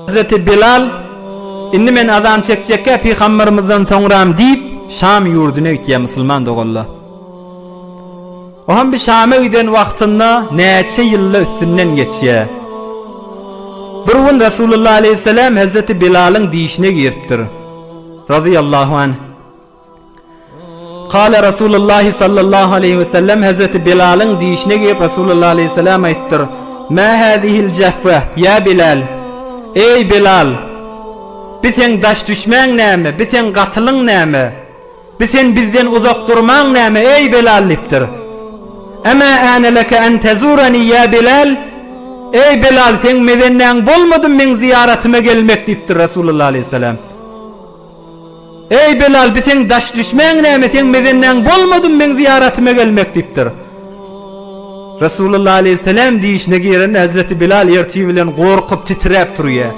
Hazreti Bilal inni men adan çekçekke Peygamberimizden soňram diýip Şam ýurduna gitýär musulman dogolla. O ham bir Şam'a giden wagtynda näçe ýyllar üstünden geçýär. Bir gün Resulullah aleyhisselam Hazreti Bilal'ın diýişine giripdir. Radıyallahu anh. Kale Resulullah sallallahu aleyhi ve sellem Hazreti Bilal'ın diýişine girip Resulullah aleyhisselam aýtdyr. Ma hadihil cefve ya Bilal. Ey Bilal, biten daş düşmäň näme, biten gatylyň näme, biten bizden uzak durmaň näme ey Bilal dipdir. Ama ana laka an tazurani ya Bilal. Ey Bilal, sen medenden bolmadın men ziyaretime gelmek dipdir Resulullah aleyhisselam. Ey Bilal, biten daş düşmäň näme, sen medenden bolmadın men ziyaretime gelmek dipdir. Resulullah aleyhisselam diýişine giren Hazreti Bilal erti bilen gorkup titrep durýar.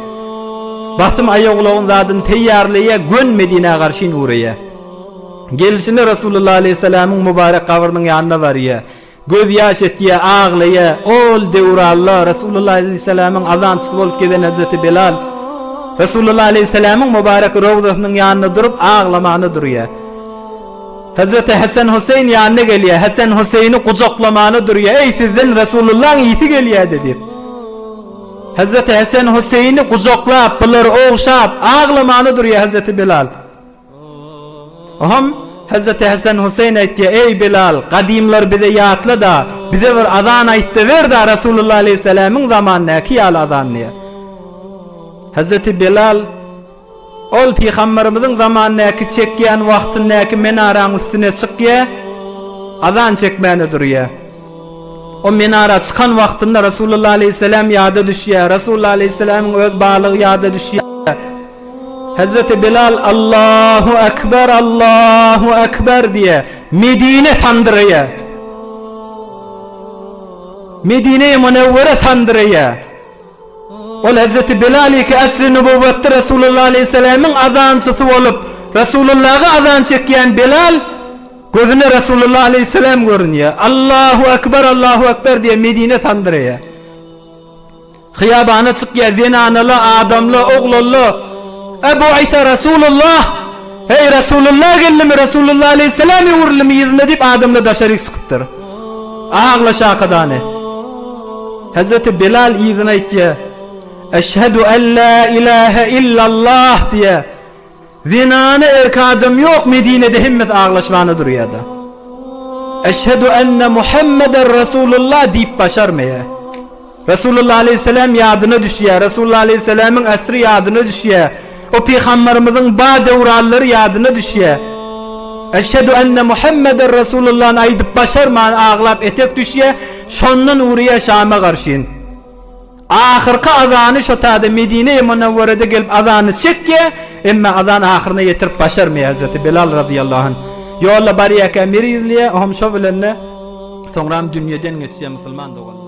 Basym aýaglawyn zadyn teýýarlaýa gön Medine garşyn urýa. Gelişinde Resulullah aleyhisselamyň mübarek kabrynyň ýanyna barýa. Göz ýaş etýär, ağlaýa. Ol dewrallah Resulullah aleyhisselamyň azançysy bolup giden Hazreti Bilal Resulullah aleyhisselamyň mübarek rawdasynyň ýanyna durup ağlamany durýar. Hazreti Hasan Husayn ýanyna gelýär. Hasan Husayny kucaklamany durýar. Ey sizden Resulullah'ın ýiti gelýär dedi. Hazreti Hasan Husayny kucaklap, bular oğşap, ağlamany durýar Hazreti Bilal. Aham Hazreti Hasan Husayn aýtdy: "Ey Bilal, gadimlar bize ýatla da, bize bir azan aýtdy ver da Resulullah aleyhisselamyň zamanyny ýaly azanny." Hazreti Bilal ol Peygamberimiziň zamanyny çekýän wagtyny menaraň üstüne çykýar, azan çekmäni durýar. O menara çıkan wagtynda Resulullah aleyhisselam ýada düşýär. Resulullah aleyhisselamyň öz balygy ýada düşýär. Hazreti Bilal Allahu Ekber, Allahu Ekber diye Medine sandırıyor. Medine-i Munevvere sandırıyor. Ol Hazreti Bilal'i ki asr-i nübüvvette Resulullah aleyhisselamın azançısı olup Resulullah'a azan çekýän Bilal gözüne Resulullah aleyhisselam görünüyor. Allahu Ekber, Allahu Ekber diye Medine sandırıyor. Hıyabana çıkıyor, zinanalı, adamlı, oğlullu. Ebu Ayta Resulullah, hey Resulullah geldi mi, Resulullah aleyhisselam uğurlu mu yüzüne deyip adamla daşarik sıkıptır. Ağla şakadane. Hazreti Bilal yüzüne aytıyor. Eşhedü en la ilahe illallah diye. Zinanı erkadım yok Medine'de himmet ağlaşmanı duruyor da. Eşhedü enne Muhammeden Resulullah deyip başarmaya. Resulullah aleyhisselam yadına düşüyor. Resulullah aleyhisselamın asrı yadına düşüyor. O Peygamberimizin ba devralları yadına düşüyor. Eşhedü enne Muhammeden Resulullah'ın aydıp başarman ağlap etek düşüyor. Şondan uğraya Şam'a karşıyın. Ahırkı azanı şotada Medine-i Munevvere'de gelip azanı çekiyor. Ama azan ahırına yetirip başarmıyor Hazreti Bilal radıyallahu anh. Yolla bariyaka mirizliye ohum şovilenle sonra dünyadan geçiyor Müslüman doğan.